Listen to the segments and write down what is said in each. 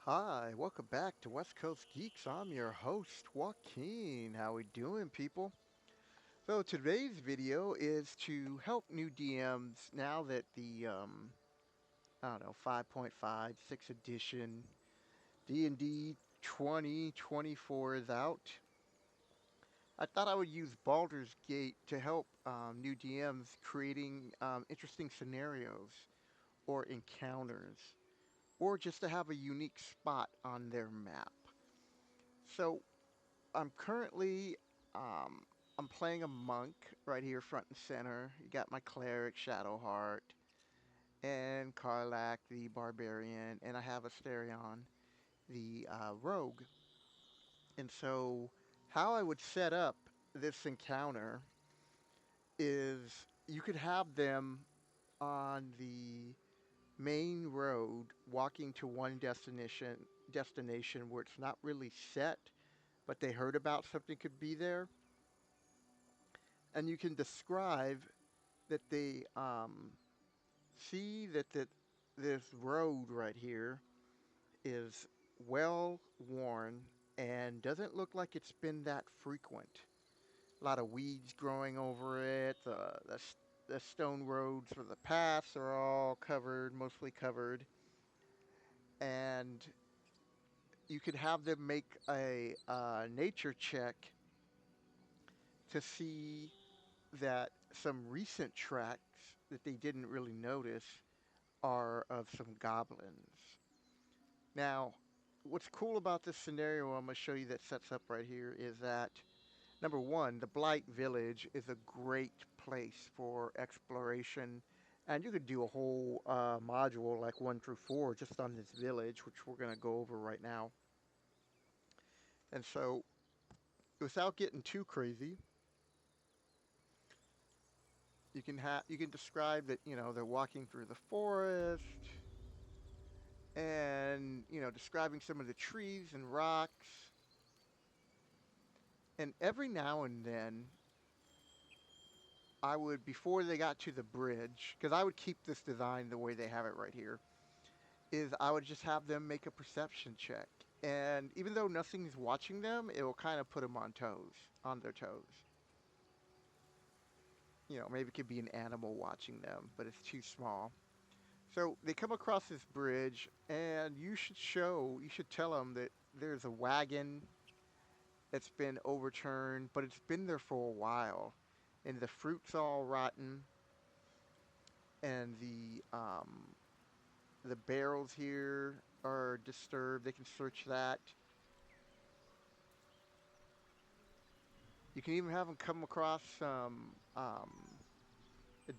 Hi, welcome back to West Coast Geeks. I'm your host, Joaquin. How we doing, people? So today's video is to help new DMs now that the I don't know 5.5 6th edition D&D 2024 is out. I thought I would use Baldur's Gate to help new DMs creating interesting scenarios or encounters, or just to have a unique spot on their map. So I'm currently um, I'm playing a monk right here front and center. You got my cleric Shadowheart and Karlak the barbarian, and I have Asterion the rogue. And so how I would set up this encounter is you could have them on the main road walking to one destination where it's not really set, but they heard about something could be there, and you can describe that they see that this road right here is well worn and doesn't look like it's been that frequent. A lot of weeds growing over it. The stone roads for the paths are all covered, mostly covered, and you could have them make a nature check to see that some recent tracks that they didn't really notice are of some goblins. Now, what's cool about this scenario I'm going to show you that sets up right here is that number one, the Blight Village is a great place for exploration, and you could do a whole module like 1 through 4 just on this village, which we're going to go over right now. And so, without getting too crazy, you can describe that they're walking through the forest, and describing some of the trees and rocks. And every now and then, I would, before they got to the bridge, because I would keep this design the way they have it right here, is I would just have them make a perception check. And even though nothing's watching them, it will kind of put them on their toes. Maybe it could be an animal watching them, but it's too small. So they come across this bridge, and you should tell them that there's a wagon that's been overturned, but it's been there for a while, and the fruit's all rotten, and the barrels here are disturbed. They can search that. You can even have them come across some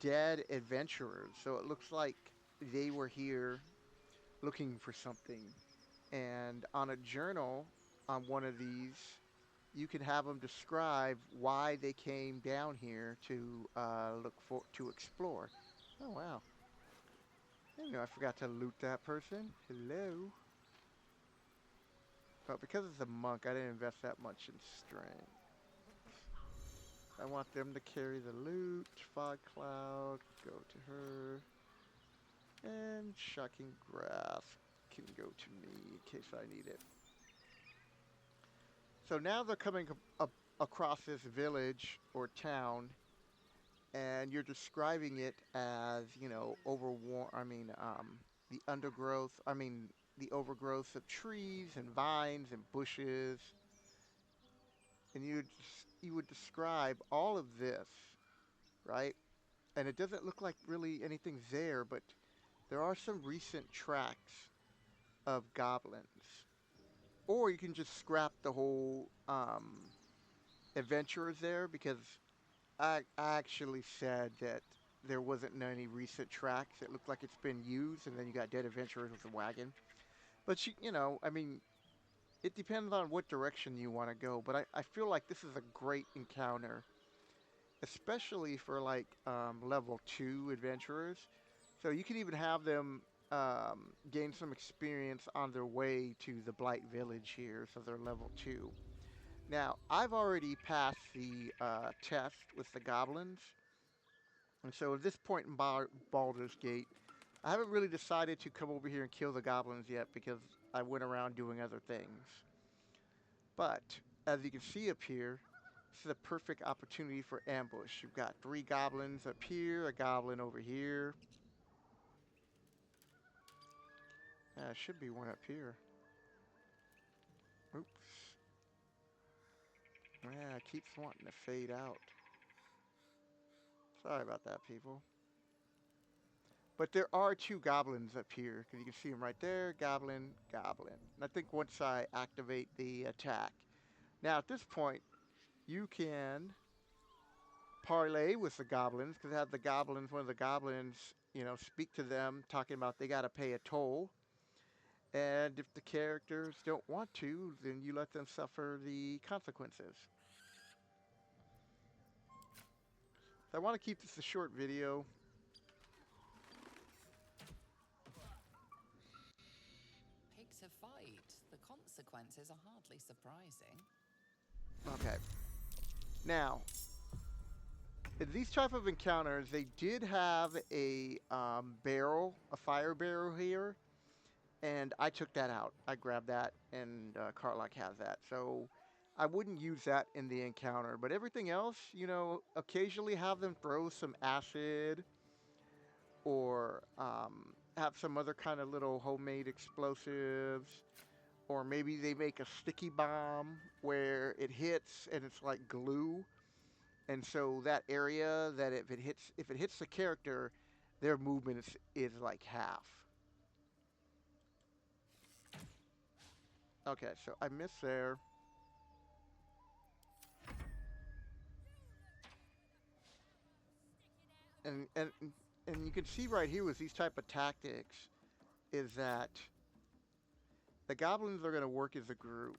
dead adventurers. So it looks like they were here looking for something. And on a journal on one of these, you can have them describe why they came down here to to explore. Oh wow! I forgot to loot that person. Hello. But because it's a monk, I didn't invest that much in strength. I want them to carry the loot. Fog cloud, go to her. And shocking grasp can go to me in case I need it. So now they're coming up across this village or town, and you're describing it as, overworn. The undergrowth. The overgrowth of trees and vines and bushes, and you would describe all of this, right? And it doesn't look like really anything's there, but there are some recent tracks of goblins. Or you can just scrap the whole adventurers there, because I actually said that there wasn't any recent tracks. It looked like it's been used, and then you got dead adventurers with a wagon. But it depends on what direction you want to go. But I feel like this is a great encounter, especially for like level 2 adventurers. So you can even have them gain some experience on their way to the Blight Village here, so they're level 2. Now, I've already passed the test with the goblins, and so at this point in Baldur's Gate, I haven't really decided to come over here and kill the goblins yet, because I went around doing other things. But as you can see up here, this is a perfect opportunity for ambush. You've got 3 goblins up here, a goblin over here. Should be one up here. Oops. Yeah, it keeps wanting to fade out. Sorry about that, people. But there are 2 goblins up here, because you can see them right there. Goblin, goblin. And I think once I activate the attack. Now, at this point, you can parlay with the goblins, because have the goblins, one of the goblins, speak to them, talking about they got to pay a toll. And if the characters don't want to, then you let them suffer the consequences. So I want to keep this a short video. Pick to fight. The consequences are hardly surprising. Okay. Now, in these type of encounters, they did have a barrel, a fire barrel here, and I took that out. I grabbed that, and Carlock has that. So I wouldn't use that in the encounter. But everything else, occasionally have them throw some acid or have some other kind of little homemade explosives. Or maybe they make a sticky bomb where it hits and it's like glue. And so that area that if it hits the character, their movement is like half. Okay, so I missed there. And you can see right here with these type of tactics is that the goblins are going to work as a group.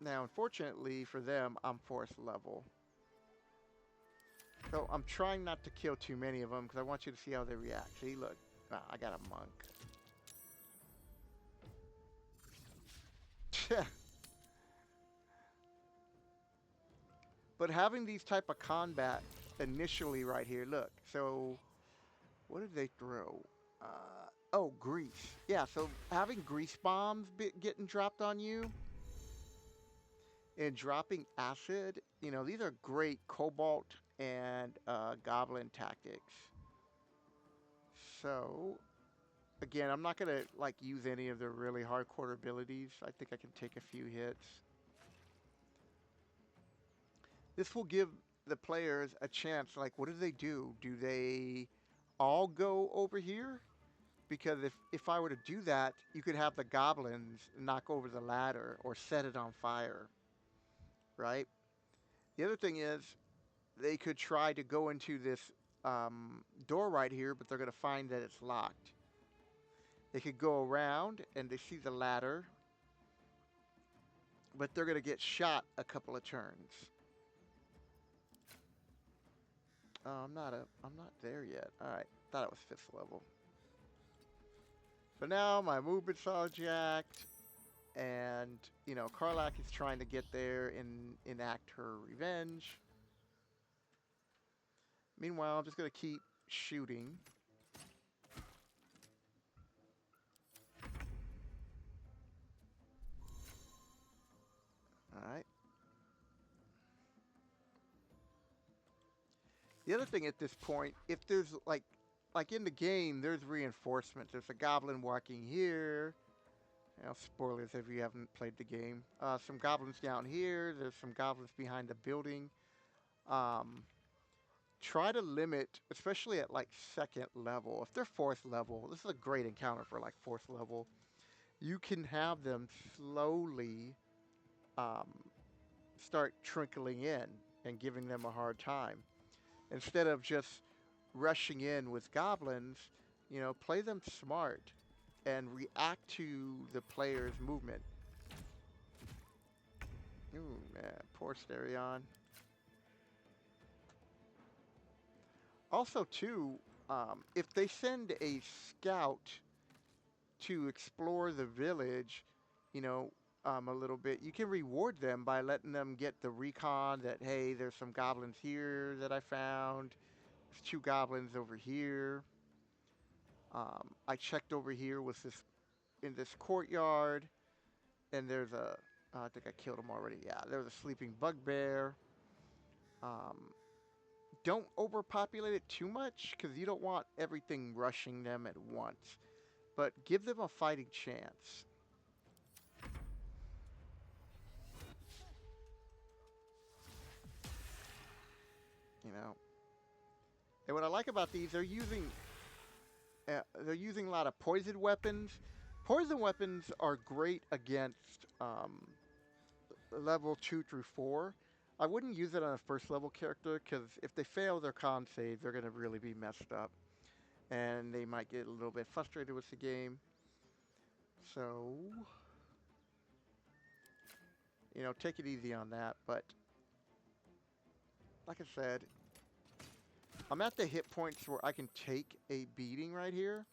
Now, unfortunately for them, I'm 4th level. So I'm trying not to kill too many of them because I want you to see how they react. See, look, I got a monk. But having these type of combat initially right here, look. So what did they throw? Oh, grease. Yeah, so having grease bombs getting dropped on you and dropping acid, these are great cobalt and goblin tactics. So again, I'm not gonna like use any of the really hardcore abilities. I think I can take a few hits. This will give the players a chance. Like, what do they do? Do they all go over here? Because if I were to do that, you could have the goblins knock over the ladder or set it on fire, right? The other thing is they could try to go into this door right here, but they're going to find that it's locked. They could go around and they see the ladder, but they're going to get shot a couple of turns. I'm not there yet. All right, thought it was 5th level. So now my movement's all jacked, and Karlach is trying to get there and enact her revenge. Meanwhile, I'm just gonna keep shooting. All right. The other thing at this point, if there's like in the game, there's reinforcements. There's a goblin walking here. Spoilers if you haven't played the game. Some goblins down here. There's some goblins behind the building. Um, Try to limit, especially at like 2nd level. If they're 4th level, this is a great encounter for like 4th level. You can have them slowly um, start trickling in and giving them a hard time. Instead of just rushing in with goblins, play them smart and react to the player's movement. Ooh, man, poor Stereon. Also, too, if they send a scout to explore the village, a little bit, you can reward them by letting them get the recon that, hey, there's some goblins here that I found. There's 2 goblins over here. I checked over here with this in this courtyard, and there's a. I think I killed him already. Yeah, there's a sleeping bugbear. Um, don't overpopulate it too much because you don't want everything rushing them at once. But give them a fighting chance. You know. And what I like about these, they're using a lot of poison weapons. Poison weapons are great against level 2 through 4. I wouldn't use it on a first level character because if they fail their con save, they're going to really be messed up. And they might get a little bit frustrated with the game. So, take it easy on that. But, like I said, I'm at the hit points where I can take a beating right here.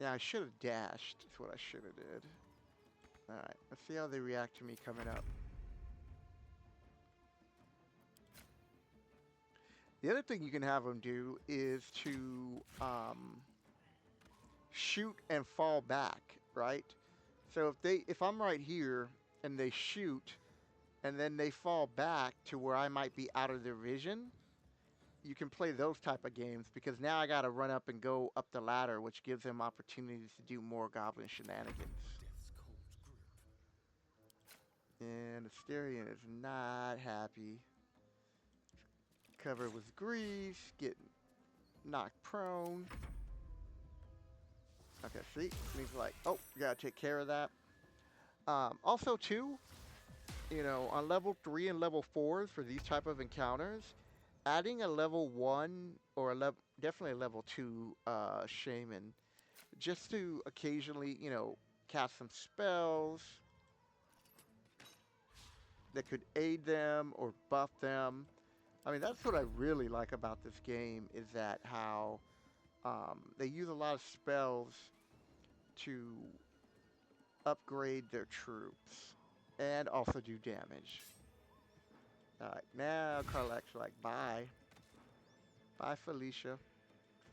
Yeah, I should have dashed. That's what I should have did. Alright, let's see how they react to me coming up. The other thing you can have them do is to shoot and fall back, right? So if I'm right here and they shoot and then they fall back to where I might be out of their vision, you can play those type of games because now I got to run up and go up the ladder, which gives them opportunities to do more goblin shenanigans. And Asterion is not happy. Covered with grease, getting knocked prone. Okay, see? He's like, oh, you gotta take care of that. Also, too, on level 3 and level 4s for these type of encounters, adding a level 1 or definitely a level 2 shaman just to occasionally, cast some spells that could aid them or buff them. I mean, that's what I really like about this game is that how they use a lot of spells to upgrade their troops and also do damage. Alright, now Carlack's like, bye. Bye, Felicia.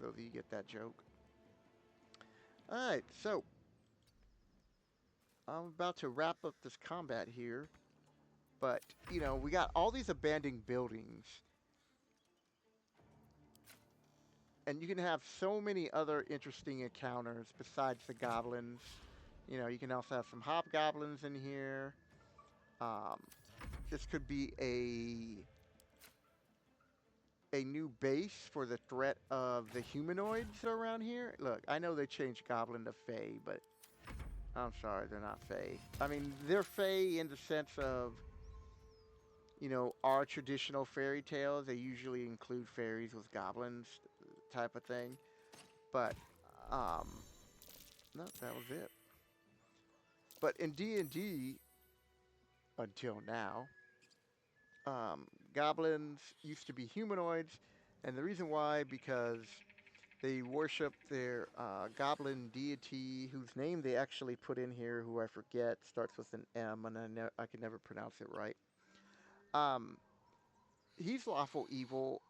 So you get that joke. Alright, so I'm about to wrap up this combat here. But, we got all these abandoned buildings. And you can have so many other interesting encounters besides the goblins. You can also have some hobgoblins in here. Um, this could be a new base for the threat of the humanoids that are around here. Look, I know they changed goblin to fae, but I'm sorry, they're not fae. I mean, they're fae in the sense of, our traditional fairy tales. They usually include fairies with goblins type of thing. But, no, that was it. But in D&D, until now, goblins used to be humanoids, and the reason why, because they worship their goblin deity, whose name they actually put in here, who I forget, starts with an M, and I can never pronounce it right. Um, he's lawful evil,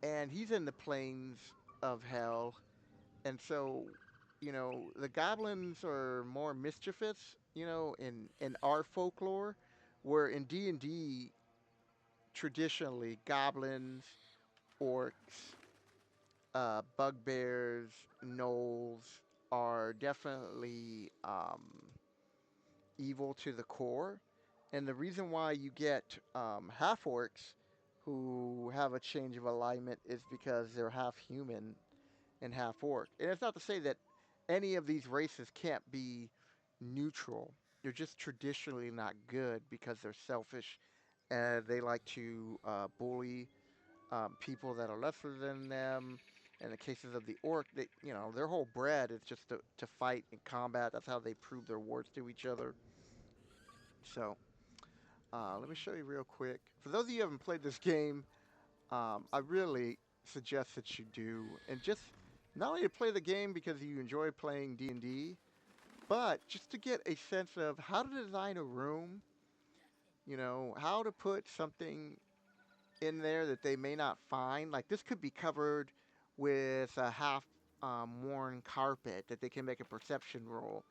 and he's in the plains of hell, and so, the goblins are more mischievous, in our folklore, where in D&D, traditionally, goblins, orcs, bugbears, gnolls are definitely evil to the core. And the reason why you get half orcs who have a change of alignment is because they're half human and half orc. And it's not to say that any of these races can't be neutral. They're just traditionally not good because they're selfish and they like to bully people that are lesser than them. In the cases of the orc, their whole bread is just to fight and combat. That's how they prove their worth to each other. So, let me show you real quick. For those of you who haven't played this game, I really suggest that you do. And just not only to play the game because you enjoy playing D&D, but just to get a sense of how to design a room, how to put something in there that they may not find. Like this could be covered with a half worn carpet that they can make a perception roll,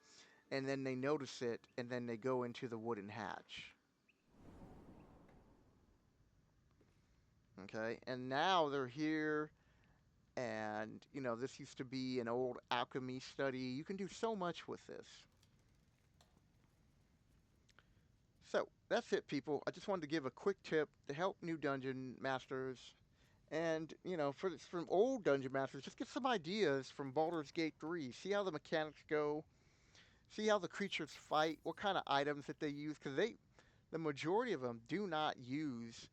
and then they notice it, and then they go into the wooden hatch. Okay, and now they're here, and this used to be an old alchemy study. You can do so much with this. So that's it, people. I just wanted to give a quick tip to help new dungeon masters. And, from old dungeon masters, just get some ideas from Baldur's Gate 3. See how the mechanics go. See how the creatures fight. What kind of items that they use. Because the majority of them do not use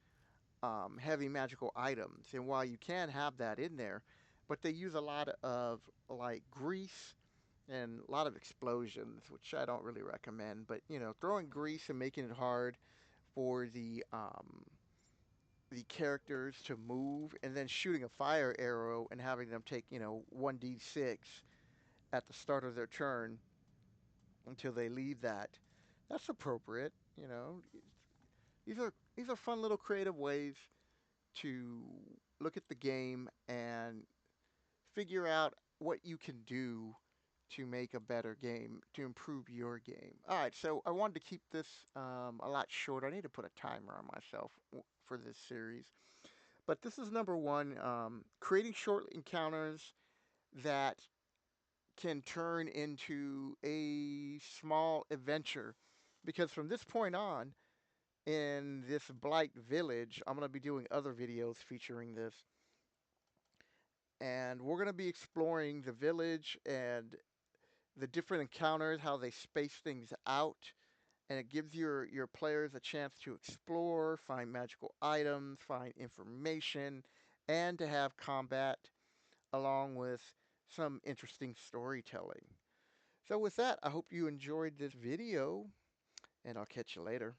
heavy magical items. And while you can have that in there, but they use a lot of, like, grease and a lot of explosions, which I don't really recommend. But, throwing grease and making it hard for the characters to move, and then shooting a fire arrow and having them take 1d6 at the start of their turn until they leave that. That's appropriate. These are fun little creative ways to look at the game and figure out what you can do to make a better game, to improve your game. All right, so I wanted to keep this a lot shorter. I need to put a timer on myself for this series. But this is number one, creating short encounters that can turn into a small adventure. Because from this point on, in this Blight Village, I'm going to be doing other videos featuring this. And we're going to be exploring the village and the different encounters, how they space things out. And it gives your players a chance to explore, find magical items, find information, and to have combat along with some interesting storytelling. So with that, I hope you enjoyed this video, and I'll catch you later.